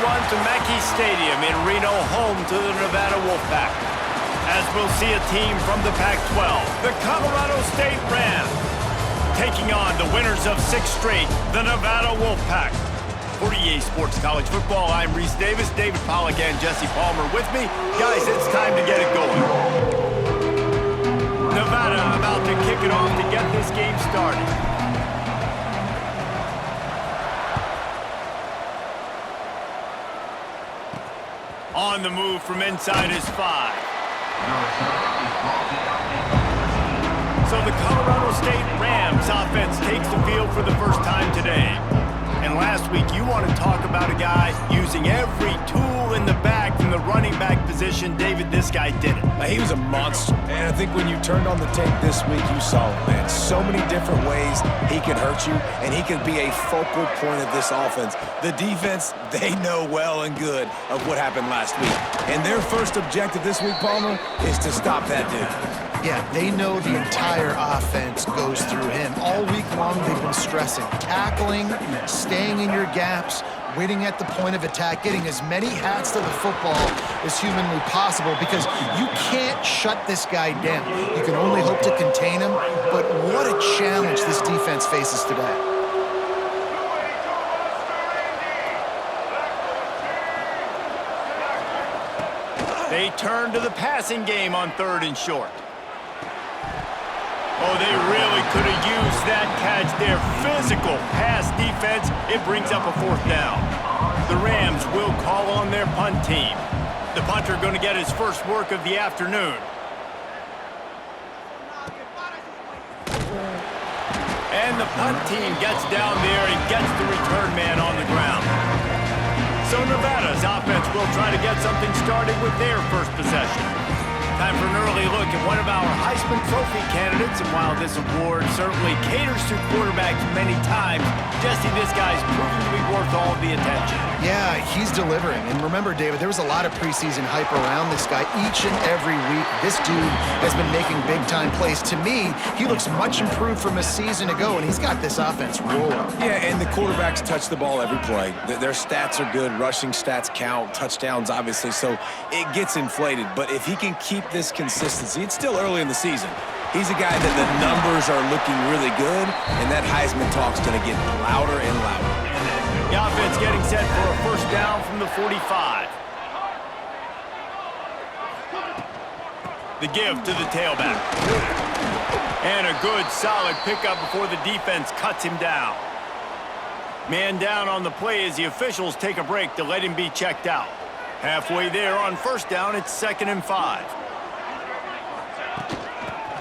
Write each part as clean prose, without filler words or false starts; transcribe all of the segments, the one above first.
run to Mackey Stadium in Reno, home to the Nevada Wolfpack, as we'll see a team from the Pac-12, the Colorado State Rams, taking on the winners of 6 straight, the Nevada Wolfpack. For EA Sports College Football, I'm Reese Davis, David Pollack, and Jesse Palmer with me. Guys, it's time to get it going. Nevada about to kick it off to get this game started. On the move from inside his 5. So the Colorado State Rams offense takes the field for the first time today. And last week, you want to talk about a guy using every tool in the bag from the running back position. David, this guy did it. He was a monster. And I think when you turned on the tape this week, you saw it, man. So many different ways he can hurt you, and he can be a focal point of this offense. The defense, they know well and good of what happened last week. And their first objective this week, Palmer, is to stop that dude. Yeah, they know the entire offense goes through him. All week long, they've been stressing tackling, staying in your gaps, waiting at the point of attack, getting as many hats to the football as humanly possible, because you can't shut this guy down. You can only hope to contain him, but what a challenge this defense faces today. They turn to the passing game on 3rd and short. Oh, they really could have used that catch there. Physical pass defense. It brings up a 4th down. The Rams will call on their punt team. The punter going to get his first work of the afternoon. And the punt team gets down there and gets the return man on the ground. So Nevada's offense will try to get something started with their first possession. Time for an early look at one of our Heisman Trophy candidates, and while this award certainly caters to quarterbacks many times, Jesse, this guy's proven to be worth all the attention. Yeah, he's delivering. And remember, David, there was a lot of preseason hype around this guy each and every week. This dude has been making big-time plays. To me, he looks much improved from a season ago, and he's got this offense rolling. Yeah, and the quarterbacks touch the ball every play. Their stats are good. Rushing stats count. Touchdowns, obviously, so it gets inflated. But if he can keep this consistency, it's still early in the season. He's a guy that the numbers are looking really good, and that Heisman talk's going to get louder and louder. The offense getting set for a 1st down from the 45. The give to the tailback. And a good, solid pickup before the defense cuts him down. Man down on the play as the officials take a break to let him be checked out. Halfway there on 1st down, it's 2nd and 5.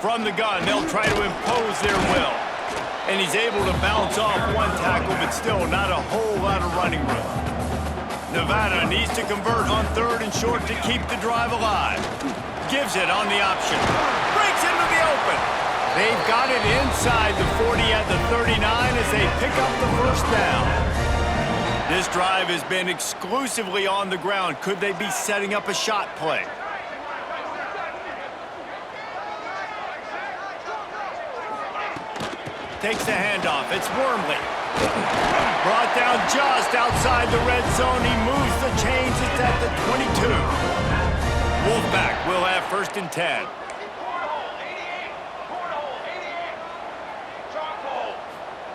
From the gun, they'll try to impose their will. And he's able to bounce off one tackle, but still not a whole lot of running room. Nevada needs to convert on 3rd and short to keep the drive alive. Gives it on the option. Breaks into the open. They've got it inside the 40 at the 39 as they pick up the 1st down. This drive has been exclusively on the ground. Could they be setting up a shot play? Takes the handoff. It's Wormley. Brought down just outside the red zone. He moves the chains. It's at the 22. Wolfpack will have 1st and 10.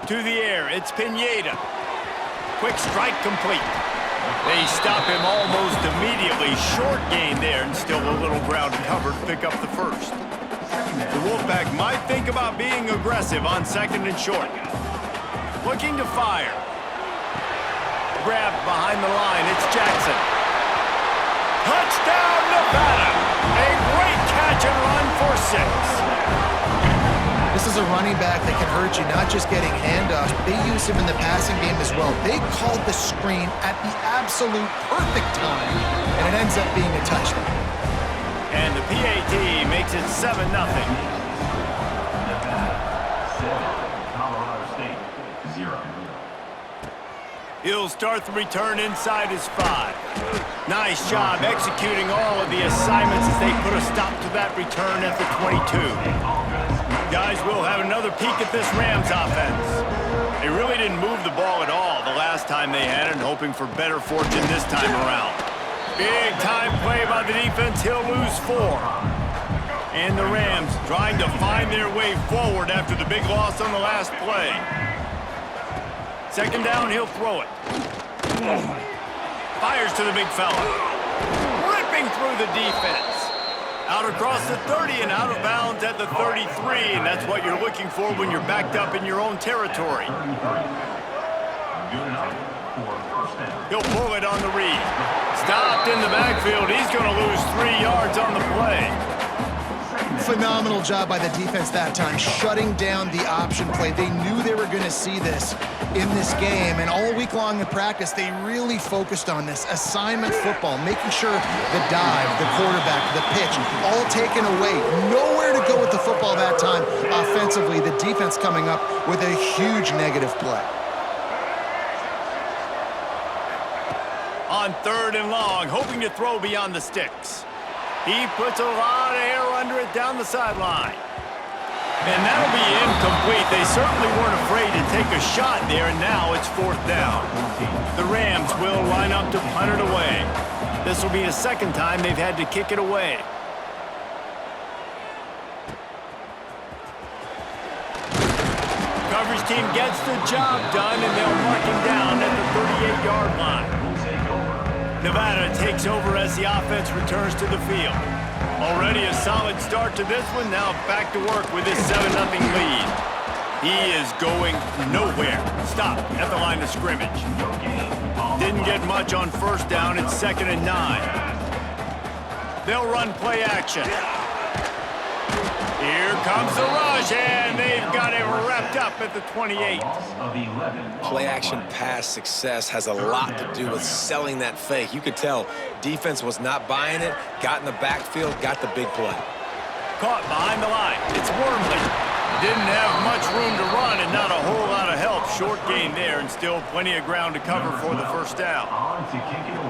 To the air. It's Pineda. Quick strike complete. They stop him almost immediately. Short gain there, and still a little ground to cover to pick up the 1st. The Wolfpack might think about being aggressive on 2nd and short. Looking to fire. Grabbed behind the line. It's Jackson. Touchdown, Nevada. A great catch and run for 6. This is a running back that can hurt you, not just getting handoffs. They use him in the passing game as well. They called the screen at the absolute perfect time, and it ends up being a touchdown. And the PAT makes it 7-0. Colorado State, 0. He'll start the return inside his 5. Nice job executing all of the assignments as they put a stop to that return at the 22. Guys, we'll have another peek at this Rams offense. They really didn't move the ball at all the last last time they had it and hoping for better fortune this time around. Big time play by the defense. He'll lose 4. And the Rams trying to find their way forward after the big loss on the last play. Second down, he'll throw it. Fires to the big fella. Ripping through the defense. Out across the 30 and out of bounds at the 33, and that's what you're looking for when you're backed up in your own territory. He'll pull it on the read. Stopped in the backfield. He's going to lose 3 yards on the play. Phenomenal job by the defense that time, shutting down the option play. They knew they were going to see this in this game, and all week long in practice, they really focused on this assignment football, making sure the dive, the quarterback, the pitch, all taken away. Nowhere to go with the football that time offensively. The defense coming up with a huge negative play. On 3rd and long, hoping to throw beyond the sticks. He puts a lot of air under it down the sideline. And that'll be incomplete. They certainly weren't afraid to take a shot there, and now it's 4th down. The Rams will line up to punt it away. This will be the second time they've had to kick it away. Coverage team gets the job done, and they'll mark him down at the 38-yard line. Nevada takes over as the offense returns to the field. Already a solid start to this one. Now back to work with this 7-0 lead. He is going nowhere. Stop at the line of scrimmage. Didn't get much on 1st down. It's 2nd and 9. They'll run play action. Here comes the rush, and they've got it wrapped up at the 28. Play action pass success has a lot to do with selling that fake. You could tell defense was not buying it, got in the backfield, got the big play. Caught behind the line. It's Wormley. Didn't have much room to run and not a whole lot of help. Short gain there and still plenty of ground to cover for the 1st down.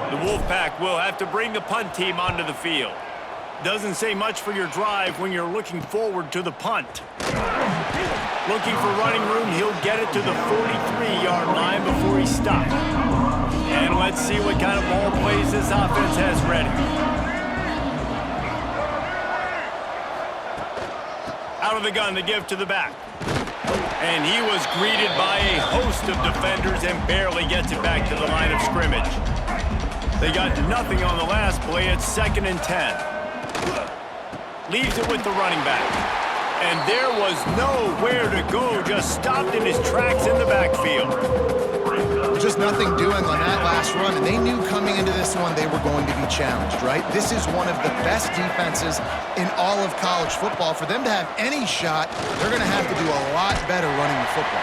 The Wolfpack will have to bring the punt team onto the field. Doesn't say much for your drive when you're looking forward to the punt. Looking for running room, he'll get it to the 43-yard line before he stops. And let's see what kind of ball plays this offense has ready. Out of the gun to give to the back. And he was greeted by a host of defenders and barely gets it back to the line of scrimmage. They got nothing on the last play. It's 2nd and 10. Leaves it with the running back. And there was nowhere to go, just stopped in his tracks in the backfield. Just nothing doing on that last run, and they knew coming into this one they were going to be challenged, right? This is one of the best defenses in all of college football. For them to have any shot, they're going to have to do a lot better running the football.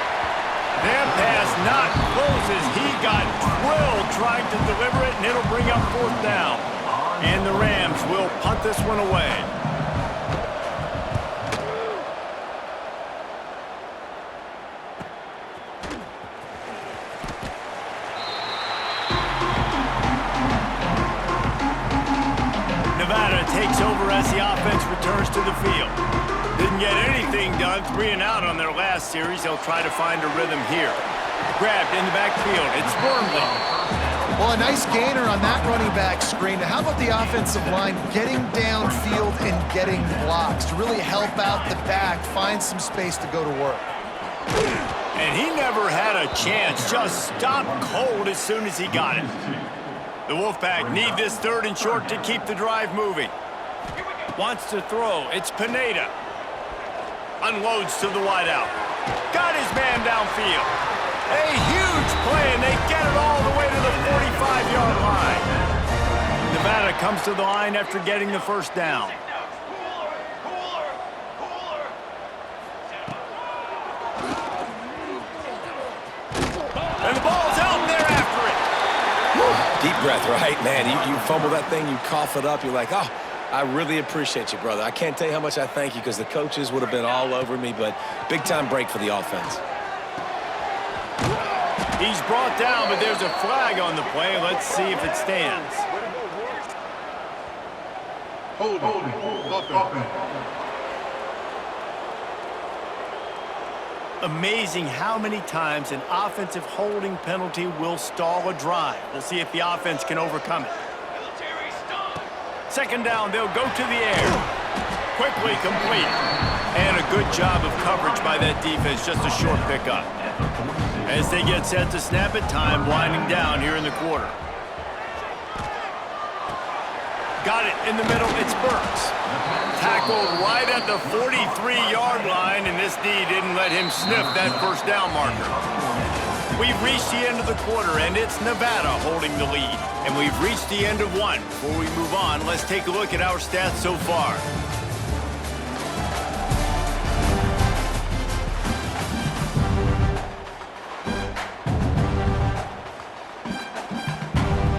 Their pass not close as he got drilled trying to deliver it, and it'll bring up 4th down. And the Rams will punt this one away. Nevada takes over as the offense returns to the field. Didn't get anything done, 3 and out on their last series. They'll try to find a rhythm here. Grabbed in the backfield. It's Wormley. Well, a nice gainer on that running back screen. How about the offensive line getting downfield and getting blocks to really help out the back, find some space to go to work? And he never had a chance. Just stopped cold as soon as he got it. The Wolfpack need this 3rd and short to keep the drive moving. Wants to throw. It's Pineda. Unloads to the wideout. Got his man downfield. A huge play, and they get it all the way to the 45-yard line. Nevada comes to the line after getting the 1st down. And the ball's out, and they're after it. Deep breath, right? Man, you fumble that thing, you cough it up, you're like, oh, I really appreciate you, brother. I can't tell you how much I thank you because the coaches would have been all over me, but big-time break for the offense. He's brought down, but there's a flag on the play. Let's see if it stands. Amazing how many times an offensive holding penalty will stall a drive. We'll see if the offense can overcome it. Second down, they'll go to the air. Quickly complete. And a good job of coverage by that defense, just a short pickup. As they get set to snap it, time winding down here in the quarter. Got it in the middle, it's Burks. Tackled right at the 43-yard line, and this D didn't let him sniff that first down marker. We've reached the end of the quarter, and it's Nevada holding the lead. And we've reached the end of one. Before we move on, let's take a look at our stats so far.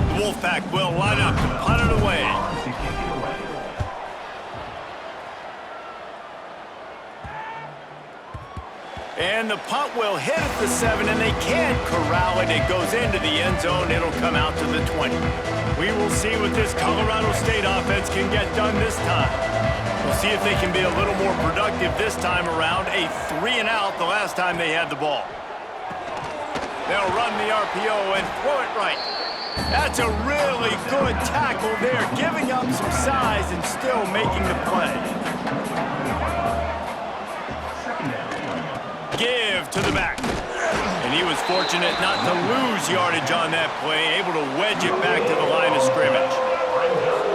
The Wolfpack will line up to punt it away. And the punt will hit at the 7, and they can't corral it. It goes into the end zone. It'll come out to the 20. We will see what this Colorado State offense can get done this time. We'll see if they can be a little more productive this time around. A 3-and-out the last time they had the ball. They'll run the RPO and throw it right. That's a really good tackle there, giving up some size and still making the play. Give to the back. And he was fortunate not to lose yardage on that play, able to wedge it back to the line of scrimmage.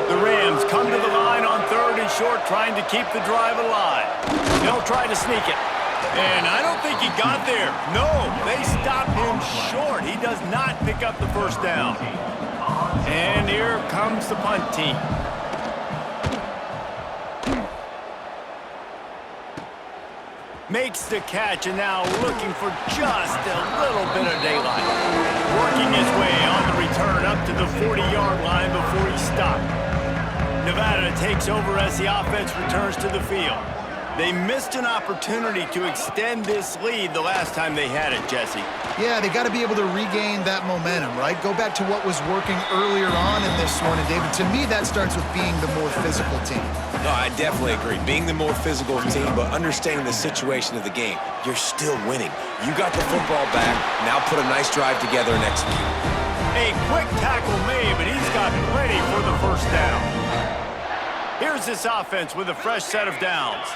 The Rams come to the line on 3rd and short, trying to keep the drive alive. They'll try to sneak it. And I don't think he got there. No, they stopped him short. He does not pick up the first down. And here comes the punt team. Makes the catch, and now looking for just a little bit of daylight. Working his way on the return up to the 40-yard line before he stopped. Nevada takes over as the offense returns to the field. They missed an opportunity to extend this lead the last time they had it, Jesse. Yeah, they got to be able to regain that momentum, right? Go back to what was working earlier on in this one. And, David, to me, that starts with being the more physical team. No, I definitely agree. Being the more physical team, but understanding the situation of the game. You're still winning. You got the football back. Now put a nice drive together and execute. A quick tackle made, but he's got plenty for the first down. Here's this offense with a fresh set of downs.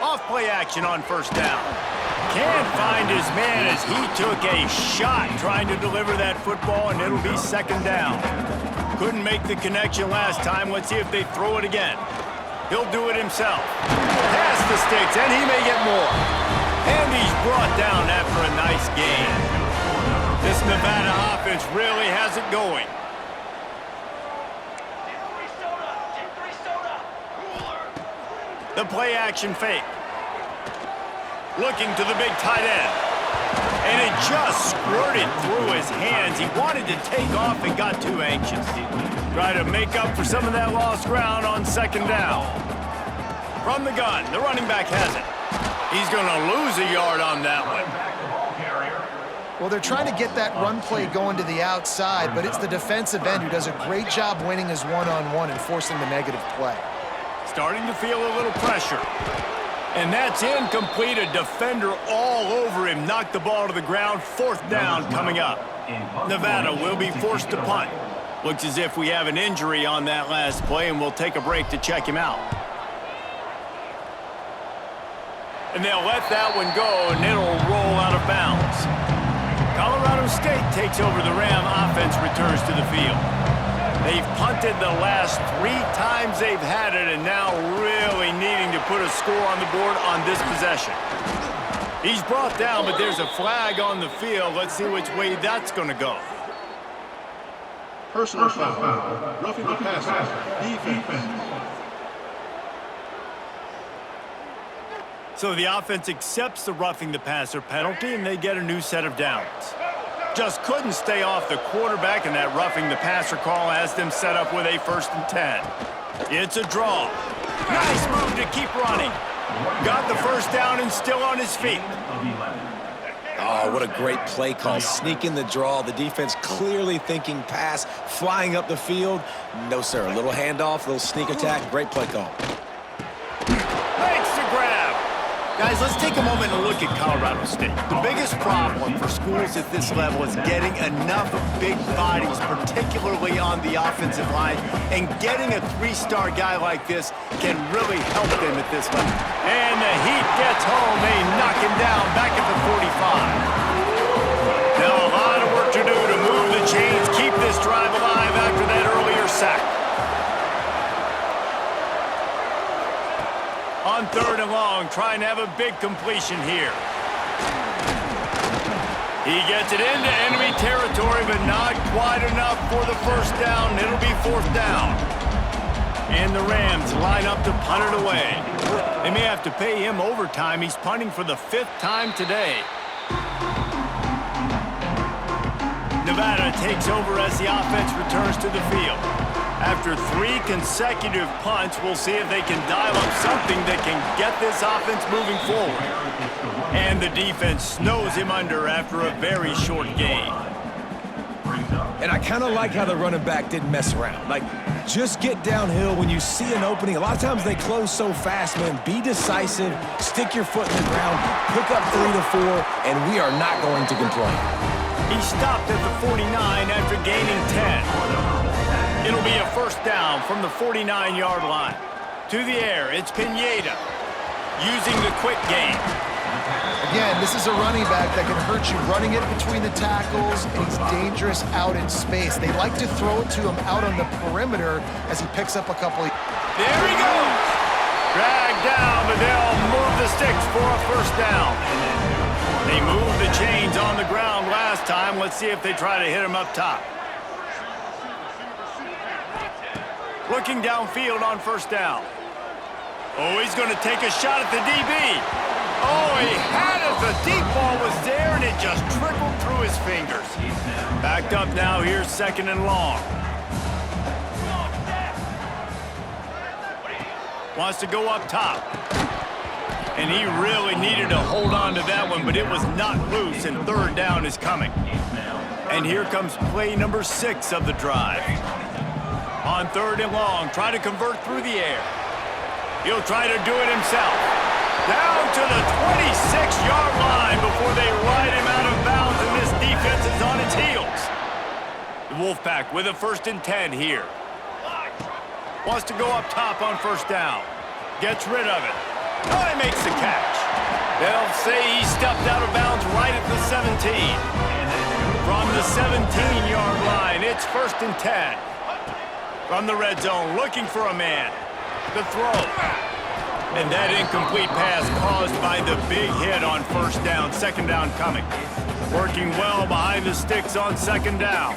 Off-play action on first down. Can't find his man as he took a shot trying to deliver that football, and it'll be second down. Couldn't make the connection last time. Let's see if they throw it again. He'll do it himself. Pass the sticks, and he may get more. And he's brought down after a nice gain. This Nevada offense really has it going. The play-action fake. Looking to the big tight end. And it just squirted through his hands. He wanted to take off and got too anxious. Try to make up for some of that lost ground on second down. From the gun, the running back has it. He's going to lose a yard on that one. Well, they're trying to get that run play going to the outside, but it's the defensive end who does a great job winning his one-on-one and forcing the negative play. Starting to feel a little pressure. And that's incomplete. A defender all over him. Knocked the ball to the ground. Fourth down coming up. Nevada will be forced to punt. Looks as if we have an injury on that last play, and we'll take a break to check him out. And they'll let that one go, and it'll roll out of bounds. Colorado State takes over. The Ram offense returns to the field. They've punted the last 3 times they've had it, and now really needing to put a score on the board on this possession. He's brought down, but there's a flag on the field. Let's see which way that's going to go. Personal foul. Roughing the passer. Defense. So the offense accepts the roughing the passer penalty, and they get a new set of downs. Just couldn't stay off the quarterback, and that roughing the passer call has them set up with a 1st and 10. It's a draw. Nice move to keep running. Got the first down and still on his feet. Oh, what a great play call. Sneaking the draw. The defense clearly thinking pass, flying up the field. No, sir. A little handoff, a little sneak attack. Great play call. Makes the grab. Guys, let's take a moment and look at Colorado State. The biggest problem for schools at this level is getting enough big bodies, particularly on the offensive line, and getting a three-star guy like this can really help them at this level. And the Heat gets home. They knock him down back at the 45. Now a lot of work to do to move the chains, keep this drive alive after that earlier sack. On 3rd and long, trying to have a big completion here. He gets it into enemy territory, but not quite enough for the first down. It'll be 4th down. And the Rams line up to punt it away. They may have to pay him overtime. He's punting for the 5th time today. Nevada takes over as the offense returns to the field. After 3 consecutive punts, we'll see if they can dial up something that can get this offense moving forward. And the defense snows him under after a very short game. And I kind of like how the running back didn't mess around. Like, just get downhill when you see an opening. A lot of times they close so fast, man. Be decisive, stick your foot in the ground, pick up 3 to 4, and we are not going to complain. He stopped at the 49 after gaining 10. It'll be a 1st down from the 49-yard line. To the air, it's Pineda using the quick game. Again, this is a running back that can hurt you, running it between the tackles, and he's dangerous out in space. They like to throw it to him out on the perimeter as he picks up a couple of... There he goes! Dragged down, but they'll move the sticks for a 1st down. They moved the chains on the ground last time. Let's see if they try to hit him up top. Looking downfield on 1st down. Oh, he's going to take a shot at the DB. Oh, he had it. The deep ball was there, and it just trickled through his fingers. Backed up now. Here's 2nd and long. Wants to go up top. And he really needed to hold on to that one, but it was not loose, and 3rd down is coming. And here comes play number 6 of the drive. On 3rd and long, try to convert through the air. He'll try to do it himself. Down to the 26-yard line before they ride him out of bounds, and this defense is on its heels. The Wolfpack with a 1st and 10 here. Wants to go up top on 1st down. Gets rid of it. Oh, he makes the catch. They'll say he stepped out of bounds right at the 17. From the 17-yard line, it's 1st and 10. From the red zone, looking for a man. The throw. And that incomplete pass caused by the big hit on 1st down. 2nd down coming. Working well behind the sticks on 2nd down.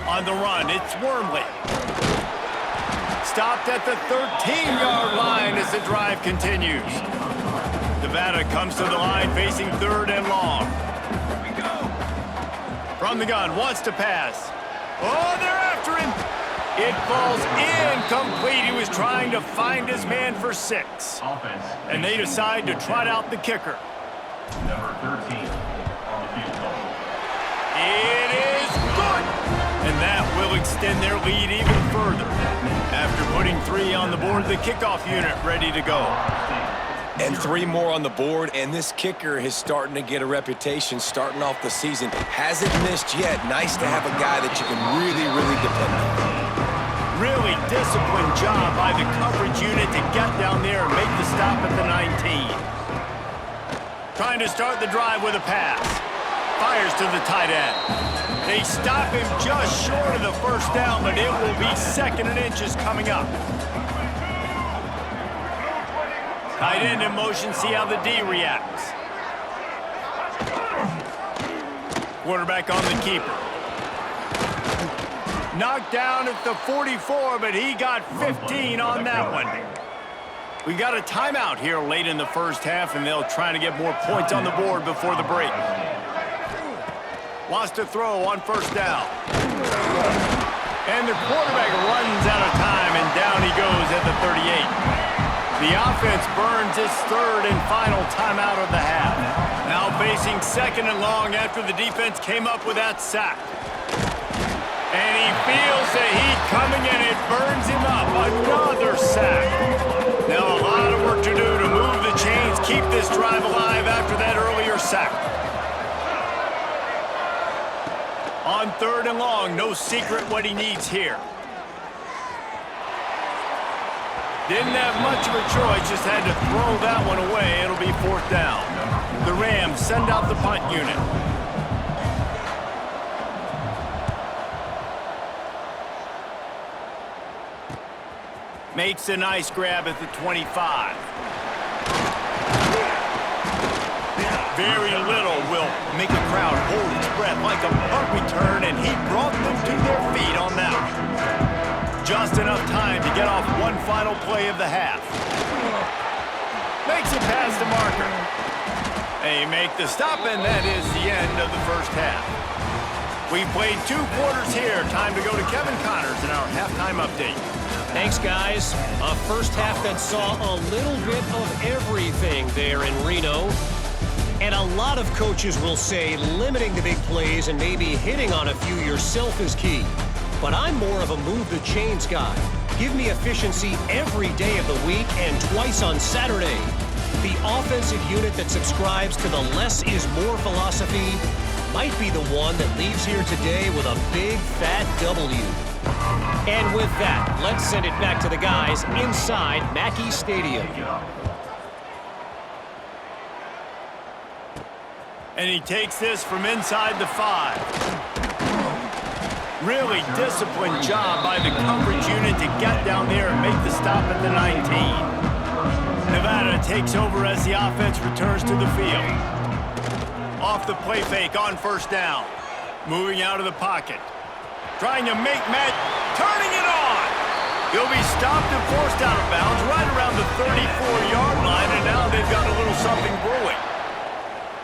On the run, it's Wormley. Stopped at the 13-yard line as the drive continues. Nevada comes to the line facing 3rd and long. From the gun, wants to pass. Oh, they're after him. It falls incomplete. He was trying to find his man for 6. And they decide to trot out the kicker. Number 13 on the field goal. It is good. And that will extend their lead even further. After putting 3 on the board, the kickoff unit ready to go. And 3 more on the board, and this kicker is starting to get a reputation starting off the season. Hasn't missed yet. Nice to have a guy that you can really, really depend on. Really disciplined job by the coverage unit to get down there and make the stop at the 19. Trying to start the drive with a pass. Fires to the tight end. They stop him just short of the 1st down, but it will be 2nd and inches coming up. Tight end in motion, see how the D reacts. Quarterback on the keeper. Knocked down at the 44, but he got 15 on that one. We got a timeout here late in the 1st half, and they'll try to get more points on the board before the break. Wants to throw on 1st down. And the quarterback runs out of time, and down he goes at the 38. The offense burns its 3rd and final timeout of the half. Now facing 2nd and long after the defense came up with that sack. And he feels the heat coming, and it burns him up. Another sack. Now a lot of work to do to move the Chains keep this drive alive after that earlier sack. On 3rd and long, no secret what he needs here. Didn't have much of a choice, just had to throw that one away. It'll be 4th down. The Rams send out the punt unit. Makes a nice grab at the 25. Very little will make a crowd hold its breath like a punt return, and he brought them to their feet on that one. Just enough time to get off one final play of the half. Makes it past the marker. They make the stop, and that is the end of the first half. We've played 2 quarters here. Time to go to Kevin Connors in our halftime update. Thanks, guys. A first half that saw a little bit of everything there in Reno. And a lot of coaches will say limiting the big plays and maybe hitting on a few yourself is key. But I'm more of a move the chains guy. Give me efficiency every day of the week and twice on Saturday. The offensive unit that subscribes to the less is more philosophy might be the one that leaves here today with a big fat W. And with that, let's send it back to the guys inside Mackey Stadium. And he takes this from inside the 5. Really disciplined job by the coverage unit to get down there and make the stop at the 19. Nevada takes over as the offense returns to the field. Off the play fake on 1st down. Moving out of the pocket. Trying to make turning it on. He'll be stopped and forced out of bounds right around the 34-yard line, and now they've got a little something brewing.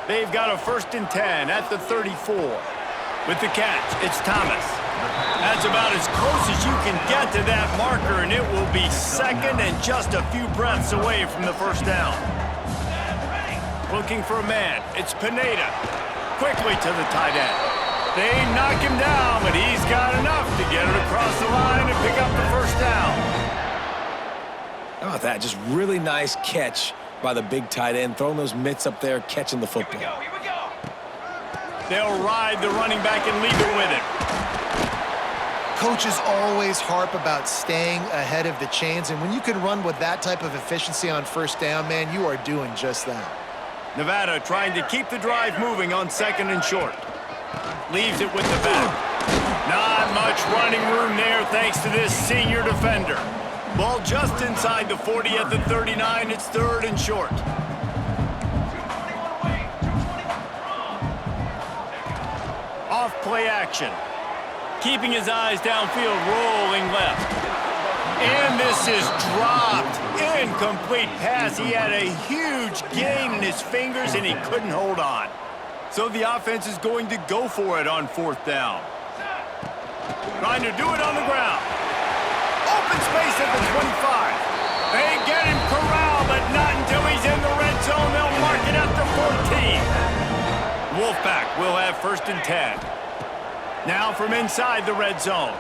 They've got a 1st and 10 at the 34. With the catch, it's Thomas. That's about as close as you can get to that marker, and it will be 2nd and just a few breaths away from the 1st down. Looking for a man. It's Pineda. Quickly to the tight end. They knock him down, but he's got enough to get it across the line and pick up the 1st down. How about that? Just really nice catch by the big tight end, throwing those mitts up there, catching the football. Here we go. They'll ride the running back and leave it with him. Coaches always harp about staying ahead of the chains, and when you can run with that type of efficiency on 1st down, man, you are doing just that. Nevada trying to keep the drive moving on 2nd and short. Leaves it with the back. Not much running room there thanks to this senior defender. Ball just inside the 40 at the 39. It's 3rd and short. Off play action. Keeping his eyes downfield, rolling left. And this is dropped. Incomplete pass. He had a huge gain in his fingers, and he couldn't hold on. So the offense is going to go for it on 4th down. Trying to do it on the ground. Open space at the 25. They get him corralled, but not until he's in the red zone. They'll mark it at the 14. Wolfpack will have 1st and 10. Now from inside the red zone.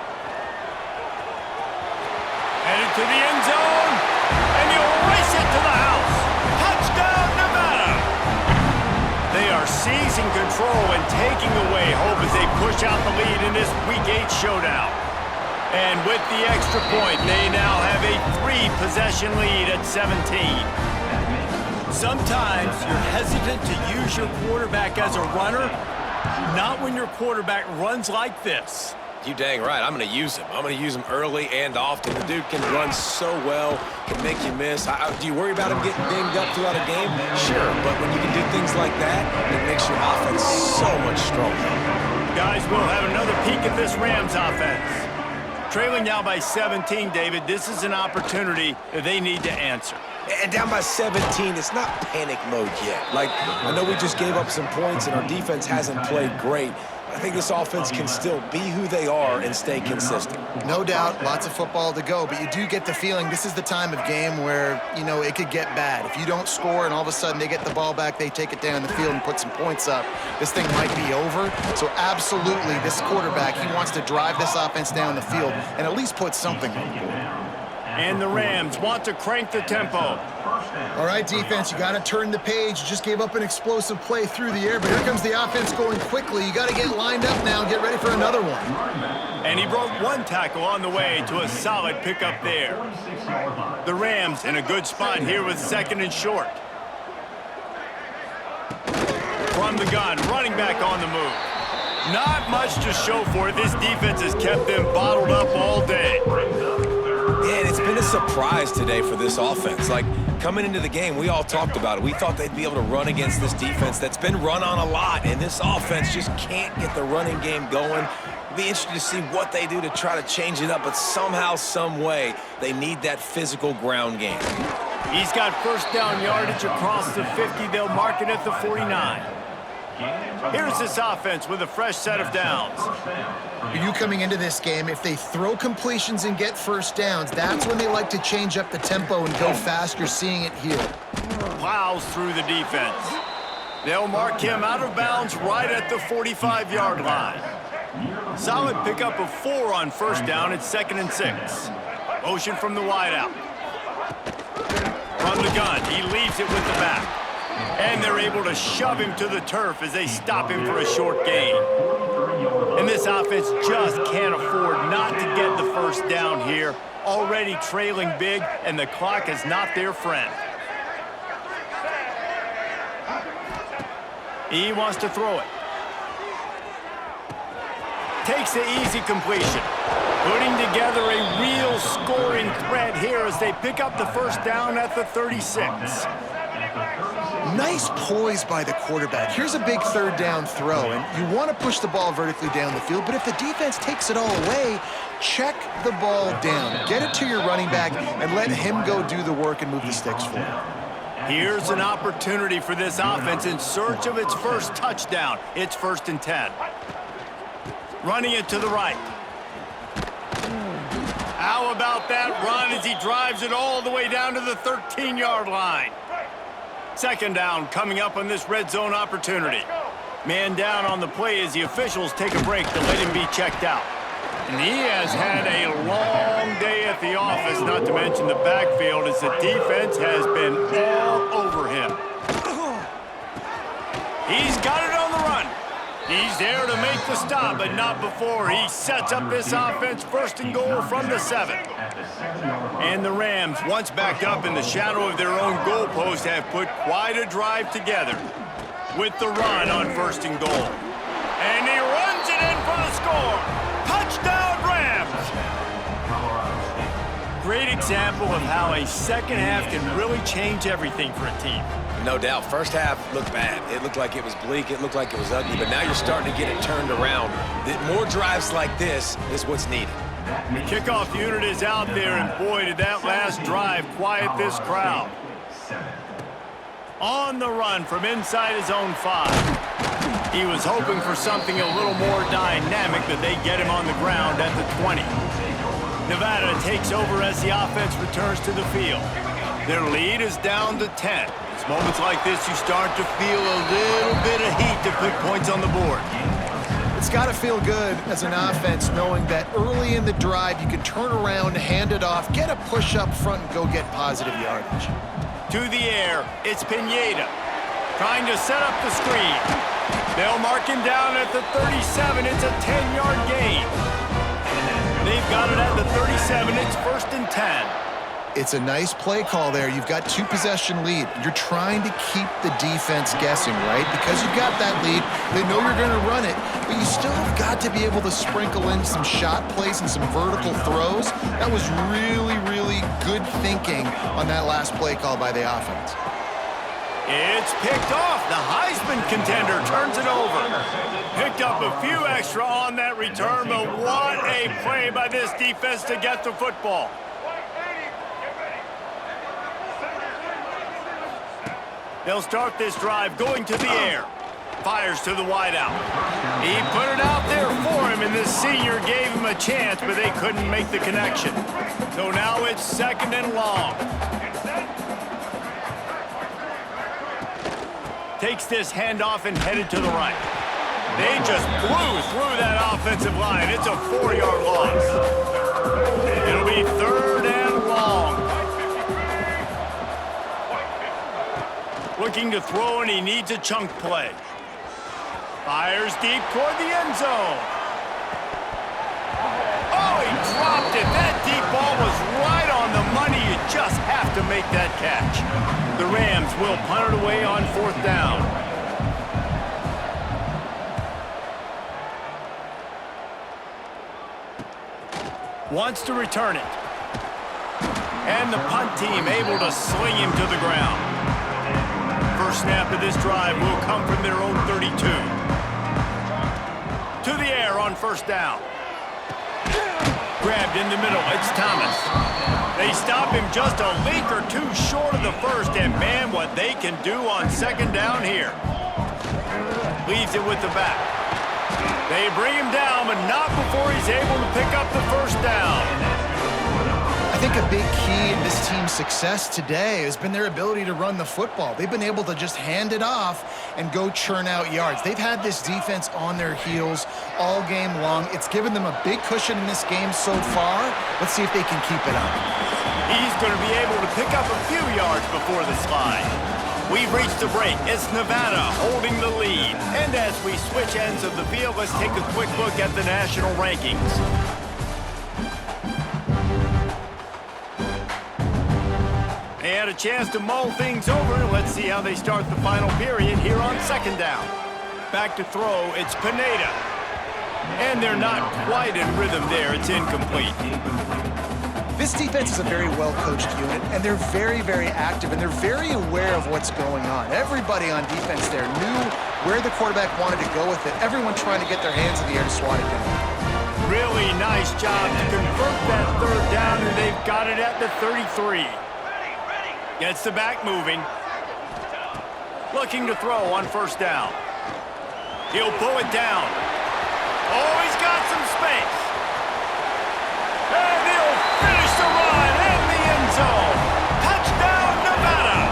Headed to the end zone, and he'll race it to the house. Touchdown, Nevada! They are seizing control and taking away hope as they push out the lead in this Week 8 showdown. And with the extra point, they now have a 3-possession lead at 17. Sometimes you're hesitant to use your quarterback as a runner, not when your quarterback runs like this. You dang right. I'm going to use him. I'm going to use him early and often. The dude can run so well, can make you miss. Do you worry about him getting dinged up throughout a game? Sure, but when you can do things like that, it makes your offense so much stronger. Guys, we'll have another peek at this Rams offense. Trailing now by 17, David, this is an opportunity that they need to answer. And down by 17, it's not panic mode yet. Like, I know we just gave up some points and our defense hasn't played great. I think this offense can still be who they are and stay consistent. No doubt, lots of football to go, but you do get the feeling this is the time of game where, you know, it could get bad. If you don't score and all of a sudden they get the ball back, they take it down the field and put some points up, this thing might be over. So absolutely, this quarterback, he wants to drive this offense down the field and at least put something on the board. And the Rams want to crank the tempo. All right, defense, you got to turn the page. You just gave up an explosive play through the air, but here comes the offense going quickly. You got to get lined up now and get ready for another one. And he broke one tackle on the way to a solid pickup there. The Rams in a good spot here with 2nd and short. From the gun, running back on the move. Not much to show for it. This defense has kept them bottled up all day. Yeah, and it's been a surprise today for this offense. Like, coming into the game, we all talked about it. We thought they'd be able to run against this defense that's been run on a lot, and this offense just can't get the running game going. It'll be interesting to see what they do to try to change it up, but somehow, some way, they need that physical ground game. He's got first down yardage across the 50. They'll mark it at the 49. Here's this offense with a fresh set of downs. You coming into this game, if they throw completions and get first downs, that's when they like to change up the tempo and go fast. You're seeing it here. Plows through the defense. They'll mark him out of bounds right at the 45-yard line. Solid pickup of 4 on first down. It's 2nd and 6. Motion from the wideout. From the gun, he leaves it with the back. And they're able to shove him to the turf as they stop him for a short gain. And this offense just can't afford not to get the first down here. Already trailing big, and the clock is not their friend. He wants to throw it. Takes the easy completion. Putting together a real scoring threat here as they pick up the first down at the 36. Nice poise by the quarterback. Here's a big 3rd down throw, and you want to push the ball vertically down the field, but if the defense takes it all away, check the ball down. Get it to your running back and let him go do the work and move the sticks for you. Here's an opportunity for this offense in search of its first touchdown. It's 1st and 10. Running it to the right. How about that run as he drives it all the way down to the 13-yard line? 2nd down coming up on this red zone opportunity. Man down on the play as the officials take a break to let him be checked out. And he has had a long day at the office, not to mention the backfield, as the defense has been all over him. He's got it on the run. He's there to make the stop, but not before he sets up this offense 1st and goal from the 7. And the Rams, once backed up in the shadow of their own goalpost, have put quite a drive together with the run on 1st and goal. And he runs it in for the score. Touchdown, Rams! Great example of how a second half can really change everything for a team. No doubt. First half looked bad. It looked like it was bleak. It looked like it was ugly. But now you're starting to get it turned around. More drives like this is what's needed. The kickoff unit is out there, and boy, did that last drive quiet this crowd. On the run from inside his own 5. He was hoping for something a little more dynamic, but they get him on the ground at the 20. Nevada takes over as the offense returns to the field. Their lead is down to 10. It's moments like this you start to feel a little bit of heat to put points on the board. It's got to feel good as an offense knowing that early in the drive you can turn around, hand it off, get a push up front, and go get positive yardage. To the air, it's Pineda trying to set up the screen. They'll mark him down at the 37. It's a 10-yard gain. They've got it at the 37. It's 1st and 10. It's a nice play call there. You've got 2-possession lead. You're trying to keep the defense guessing, right? Because you've got that lead, they know you're going to run it, but you still have got to be able to sprinkle in some shot plays and some vertical throws. That was really, really good thinking on that last play call by the offense. It's picked off. The Heisman contender turns it over. Picked up a few extra on that return, but what a play by this defense to get the football. They'll start this drive going to the air. Fires to the wideout. He put it out there for him, and this senior gave him a chance, but they couldn't make the connection. So now it's 2nd and long. Takes this handoff and headed to the right. They just blew through that offensive line. It's a 4-yard loss. It'll be 3rd and long. Looking to throw, and he needs a chunk play. Fires deep toward the end zone. Oh, he dropped it. That deep ball was right on the money. You just have to make that catch. The Rams will punt it away on 4th down. Wants to return it. And the punt team able to sling him to the ground. First snap of this drive will come from their own 32. To the air on 1st down. Grabbed in the middle, it's Thomas. They stop him just a leak or two short of the first, and man, what they can do on 2nd down here. Leaves it with the back. They bring him down, but not before he's able to pick up the 1st down. I think a big key in this team's success today has been their ability to run the football. They've been able to just hand it off and go churn out yards. They've had this defense on their heels all game long. It's given them a big cushion in this game so far. Let's see if they can keep it up. He's going to be able to pick up a few yards before the slide. We've reached the break. It's Nevada holding the lead. And as we switch ends of the field, let's take a quick look at the national rankings. They had a chance to mull things over. Let's see how they start the final period here on 2nd down. Back to throw, it's Pineda. And they're not quite in rhythm there. It's incomplete. This defense is a very well-coached unit, and they're very, very active, and they're very aware of what's going on. Everybody on defense there knew where the quarterback wanted to go with it. Everyone trying to get their hands in the air to swat it down. Really nice job to convert that 3rd down, and they've got it at the 33. Gets the back moving. Looking to throw on 1st down. He'll pull it down. Oh, he's got some space. And he'll finish the run in the end zone. Touchdown, Nevada.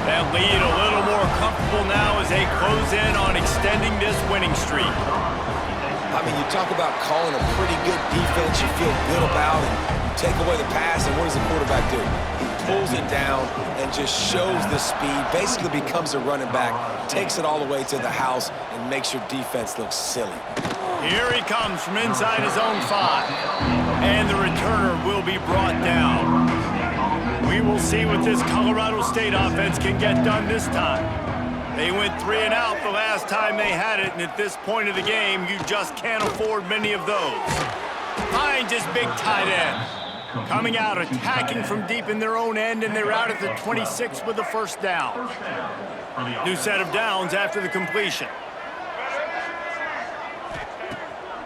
That lead a little more comfortable now as they close in on extending this winning streak. I mean, you talk about calling a pretty good defense you feel good about, and you take away the pass, and what does the quarterback do? He pulls it down and just shows the speed, basically becomes a running back, takes it all the way to the house, and makes your defense look silly. Here he comes from inside his own 5. And the returner will be brought down. We will see what this Colorado State offense can get done this time. They went 3 and out the last time they had it, and at this point of the game, you just can't afford many of those. Finds his big tight end. Coming out, attacking from deep in their own end, and they're out at the 26 with the 1st down. New set of downs after the completion.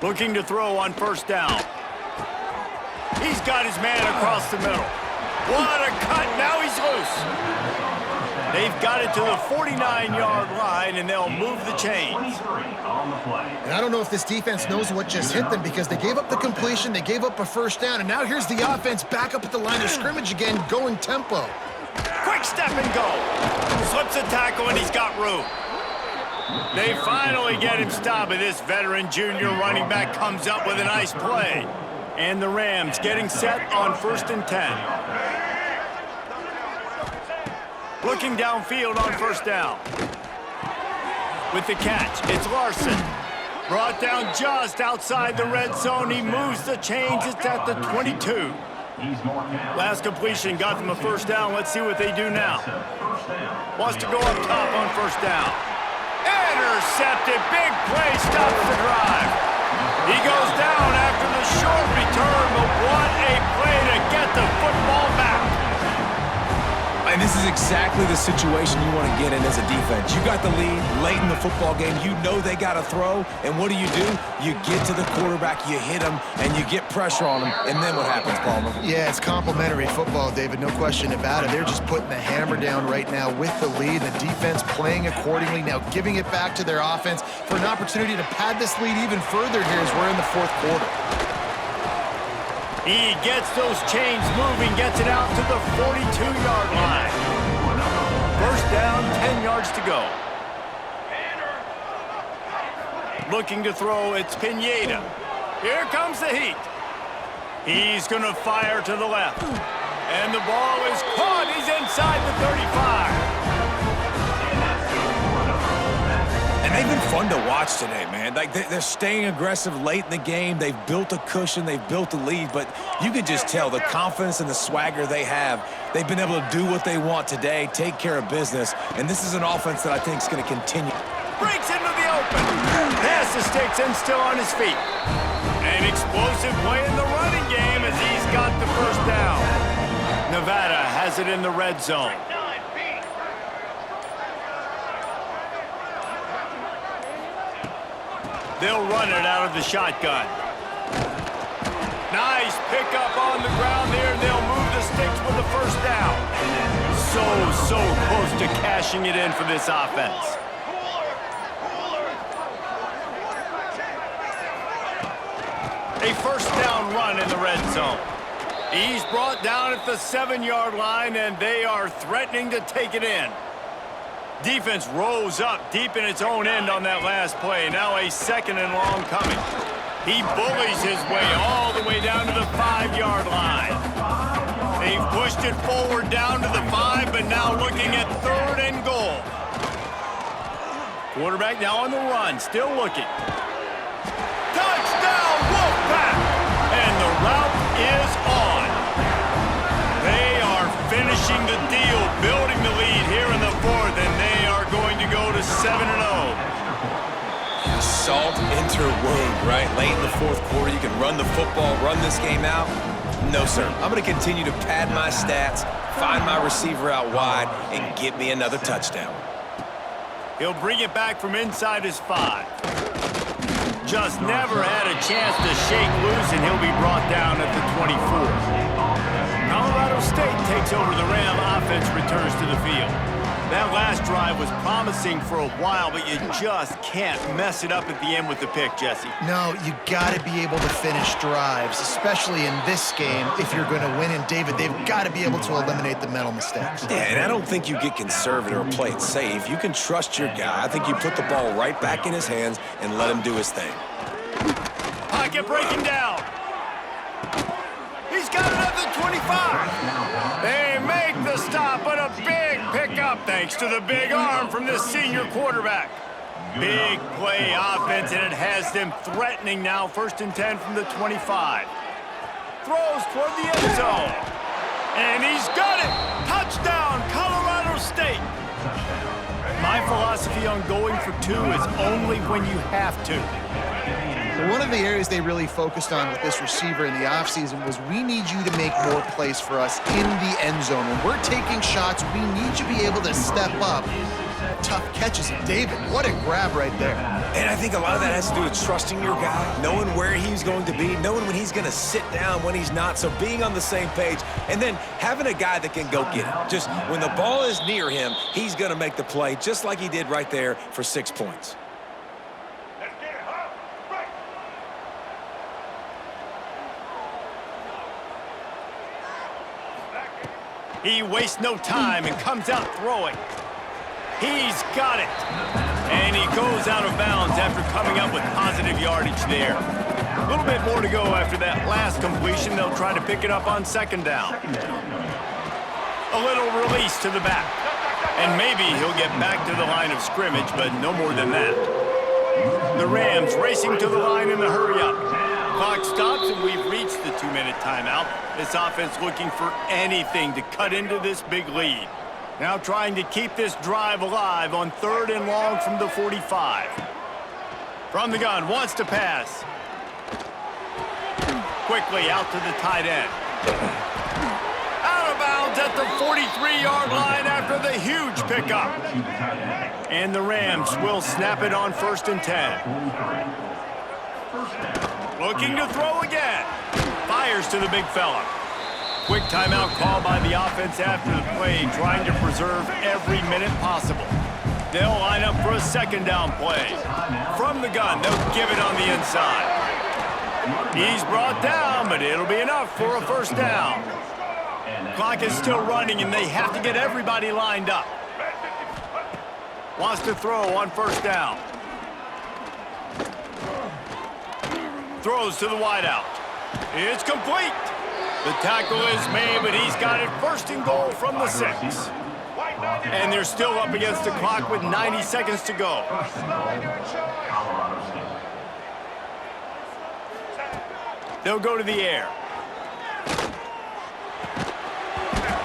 Looking to throw on 1st down. He's got his man across the middle. What a cut, now he's loose. They've got it to the 49-yard line, and they'll move the chains. And I don't know if this defense knows what just hit them, because they gave up the completion, they gave up a 1st down, and now here's the offense back up at the line of scrimmage again, going tempo. Quick step and go. Slips a tackle, and he's got room. They finally get him stopped, and this veteran junior running back comes up with a nice play. And the Rams getting set on 1st and 10. Looking downfield on 1st down. With the catch, it's Larson. Brought down just outside the red zone. He moves the chains. It's at the 22. Last completion got them a 1st down. Let's see what they do now. Wants to go up top on 1st down. Intercepted. Big play stops the drive. He goes down after the short return, but what a play to get the football back. And this is exactly the situation you want to get in as a defense. You got the lead late in the football game. You know they got to throw. And what do? You get to the quarterback, you hit him, and you get pressure on him. And then what happens, Palmer? Yeah, it's complimentary football, David, no question about it. They're just putting the hammer down right now with the lead. The defense playing accordingly, now giving it back to their offense for an opportunity to pad this lead even further here as we're in the 4th quarter. He gets those chains moving, gets it out to the 42-yard line. 1st down, 10 yards to go. Looking to throw, it's Pineda. Here comes the heat. He's going to fire to the left. And the ball is caught. He's inside the 35. And they've been fun to watch today, man. Like, they're staying aggressive late in the game. They've built a cushion. They've built a lead. But you can just tell the confidence and the swagger they have. They've been able to do what they want today, take care of business. And this is an offense that I think is going to continue. Breaks into the open. Pass to Sticks and still on his feet. An explosive play in the running game as he's got the first down. Nevada has it in the red zone. They'll run it out of the shotgun. Nice pickup on the ground there. They'll move the Sticks with the first down. So close to cashing it in for this offense. A first down run in the red zone. He's brought down at the 7-yard line, and they are threatening to take it in. Defense rose up deep in its own end on that last play. Now a 2nd and long coming. He bullies his way all the way down to the 5-yard line. They've pushed it forward down to the 5, but now looking at 3rd and goal. Quarterback now on the run, still looking. Touchdown, Wolfpack! And the route is on. They are finishing the deal, building the lead here in the 4th, and they are going to go to 7-0. Salt into wound, right? Late in the 4th quarter, you can run the football, run this game out. No, sir. I'm going to continue to pad my stats, find my receiver out wide, and get me another touchdown. He'll bring it back from inside his 5. Just never had a chance to shake loose, and he'll be brought down at the 24. Colorado State takes over. The Ram offense returns to the field. That last drive was promising for a while, but you just can't mess it up at the end with the pick, Jesse. No, you got to be able to finish drives, especially in this game if you're going to win. And, David, they've got to be able to eliminate the mental mistakes. Yeah, and I don't think you get conservative or play it safe. You can trust your guy. I think you put the ball right back in his hands and let him do his thing. Pocket breaking down. He's got it at the 25. They make the stop, but a big pickup thanks to the big arm from this senior quarterback. Big play offense, and it has them threatening now. 1st and 10 from the 25. Throws toward the end zone. And he's got it. Touchdown, Colorado State. My philosophy on going for 2 is only when you have to. One of the areas they really focused on with this receiver in the offseason was we need you to make more plays for us in the end zone. When we're taking shots, we need you to be able to step up. Tough catches. And David, what a grab right there. And I think a lot of that has to do with trusting your guy, knowing where he's going to be, knowing when he's going to sit down, when he's not. So being on the same page, and then having a guy that can go get it. Just when the ball is near him, he's going to make the play, just like he did right there for 6 points. He wastes no time and comes out throwing. He's got it. And he goes out of bounds after coming up with positive yardage there. A little bit more to go after that last completion. They'll try to pick it up on 2nd down. A little release to the back. And maybe he'll get back to the line of scrimmage, but no more than that. The Rams racing to the line in the hurry-up. Clock stops, and we've reached the 2-minute timeout. This offense looking for anything to cut into this big lead. Now trying to keep this drive alive on 3rd and long from the 45. From the gun, wants to pass. Quickly out to the tight end. Out of bounds at the 43-yard line after the huge pickup. And the Rams will snap it on 1st and 10. Looking to throw again. Fires to the big fella. Quick timeout call by the offense after the play, trying to preserve every minute possible. They'll line up for a 2nd down play. From the gun, they'll give it on the inside. He's brought down, but it'll be enough for a 1st down. Clock is still running, and they have to get everybody lined up. Wants to throw on 1st down. Throws to the wideout. It's complete. The tackle is made, but he's got it 1st and goal from the 6. And they're still up against the clock with 90 seconds to go. They'll go to the air.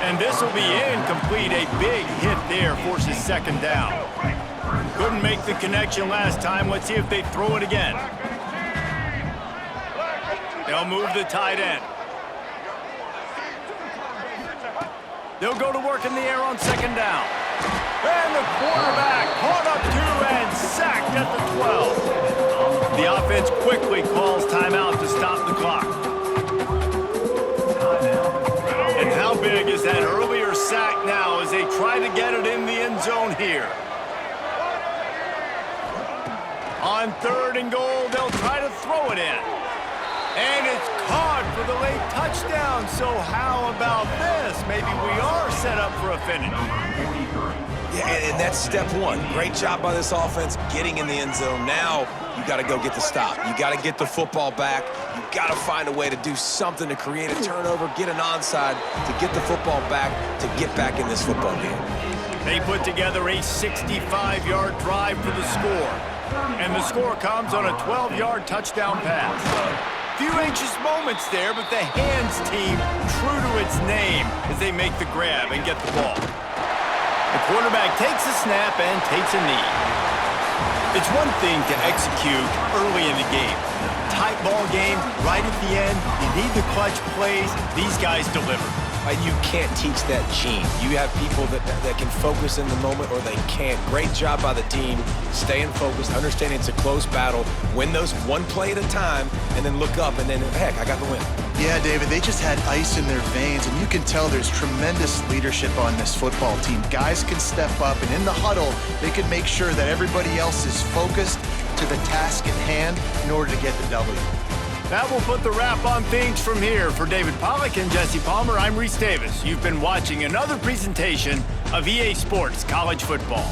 And this will be incomplete. A big hit there forces second down. Couldn't make the connection last time. Let's see if they throw it again. They'll move the tight end. They'll go to work in the air on second down. And the quarterback caught up to and sacked at the 12. The offense quickly calls timeout to stop the clock. And how big is that earlier sack now as they try to get it in the end zone here? On 3rd and goal, they'll try to throw it in. And it's caught for the late touchdown. So how about this? Maybe we are set up for a finish. Yeah, and that's step one. Great job by this offense getting in the end zone. Now you got to go get the stop. You got to get the football back. You got to find a way to do something to create a turnover, get an onside, to get the football back, to get back in this football game. They put together a 65-yard drive for the score. And the score comes on a 12-yard touchdown pass. Few anxious moments there, but the hands team true to its name as they make the grab and get the ball. The quarterback takes a snap and takes a knee. It's one thing to execute early in the game. Tight ball game, right at the end, you need the clutch plays. These guys deliver. And you can't teach that gene. You have people that can focus in the moment or they can't. Great job by the team, staying focused, understanding it's a close battle, win those one play at a time, and then look up and then, heck, I got the win. Yeah, David, they just had ice in their veins, and you can tell there's tremendous leadership on this football team. Guys can step up, and in the huddle, they can make sure that everybody else is focused to the task at hand in order to get the W. That will put the wrap on things from here. For David Pollack and Jesse Palmer, I'm Reese Davis. You've been watching another presentation of EA Sports College Football.